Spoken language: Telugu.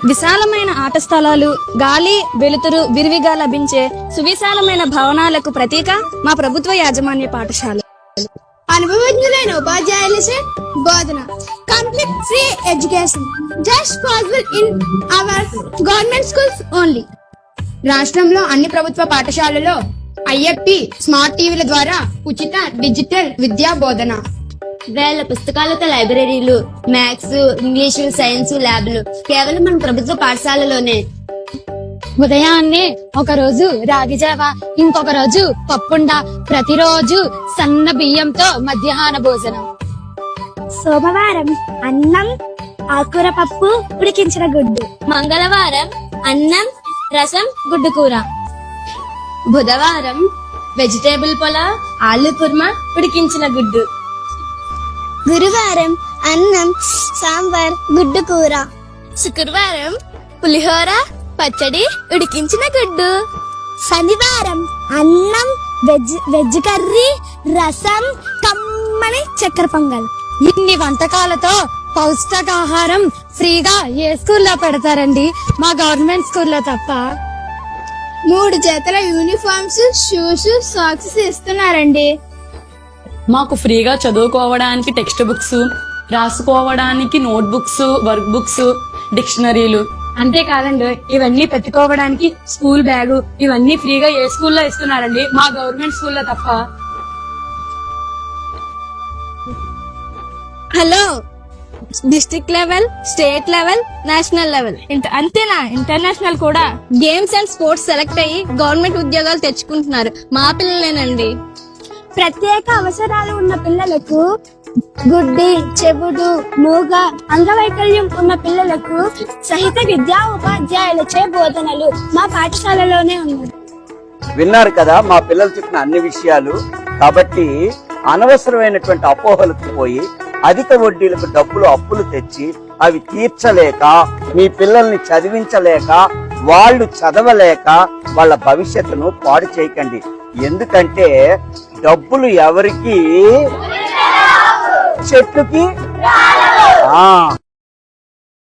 విశాలమైన ఆట స్థలాలు, గాలి వెలుతురు విరివిగా లభించే సువిశాలమైన భవనాలకు ప్రతీక మా ప్రభుత్వ యాజమాన్య పాఠశాల. అనుభవజ్ఞులైన ఉపాధ్యాయులచే బోధన. Complete free education just possible in our government schools only. రాష్ట్రంలో అన్ని ప్రభుత్వ పాఠశాలలో ఐఎఫ్పి స్మార్ట్ టీవీల ద్వారా ఉచిత డిజిటల్ విద్యా బోధన. వేల పుస్తకాలతో లైబ్రరీలు, మ్యాథ్స్, ఇంగ్లీషు, సైన్స్ ల్యాబ్లు కేవలం మన ప్రభుత్వ పాఠశాలలోనే. ఉదయాన్నే ఒక రోజు రాగి జావ, ఇంకొక రోజు పప్పుండ, ప్రతిరోజు సన్న బియ్యంతో మధ్యాహ్న భోజనం. సోమవారం అన్నం, ఆకుకూర పప్పు, ఉడికించిన గుడ్డు. మంగళవారం అన్నం, రసం, గుడ్డు కూర. బుధవారం వెజిటేబుల్ పులావ్, ఆలు కుర్మా, ఉడికించిన గుడ్డు. గురువారం అన్నం, సాంబార్, గుడ్డు కూర. శుక్రవారం పులిహోర, పచ్చడి, ఉడికించిన గుడ్డు. శనివారం అన్నం, వెజ్ కర్రీ, రసం, కమ్మని చక్కెర పొంగల్. ఇన్ని వంటకాలతో పౌష్టికాహారం ఫ్రీగా ఏ స్కూల్లో పెడతారండి? మా గవర్నమెంట్ స్కూల్లో తప్ప. 3 జతల యూనిఫామ్స్, షూస్, సాక్స్ ఇస్తున్నారండి. మాకు ఫ్రీగా చదువుకోవడానికి టెక్స్ట్ బుక్స్, రాసుకోవడానికి నోట్ బుక్స్, వర్క్ బుక్స్, డిక్షనరీలు. అంతేకాదండి, ఇవన్నీ పెట్టుకోవడానికి స్కూల్ బ్యాగు, ఇవన్నీ ఫ్రీగా ఏ స్కూల్లో ఇస్తున్నారండి? మా గవర్నమెంట్ స్కూల్లో తప్ప. Hello, district level, state level, national level, అంతేనా? ఇంటర్నేషనల్ కూడా. గేమ్స్ అండ్ స్పోర్ట్స్ సెలెక్ట్ అయ్యి గవర్నమెంట్ ఉద్యోగాలు తెచ్చుకుంటున్నారు మా పిల్లలేనండి. ప్రత్యేక అవసరాలు ఉన్న పిల్లలకు, గుడ్డి, చెవుడు, మూగ, అంగవైకల్యం ఉన్న పిల్లలకు సహిత విద్యా ఉపాధ్యాయులచే బోధనలు మా పాఠశాలలోనే ఉన్నాయి. విన్నారు కదా మా పిల్లలు చెప్పిన అన్ని విషయాలు. కాబట్టి అనవసరమైనటువంటి అపోహలకు పోయి అధిక వడ్డీలకు డబ్బులు అప్పులు తెచ్చి అవి తీర్చలేక, మీ పిల్లల్ని చదివించలేక, వాళ్ళు చదవలేక వాళ్ళ భవిష్యత్తును పాడు చేయకండి. ఎందుకంటే డబ్బులు ఎవరికి చెట్టుకి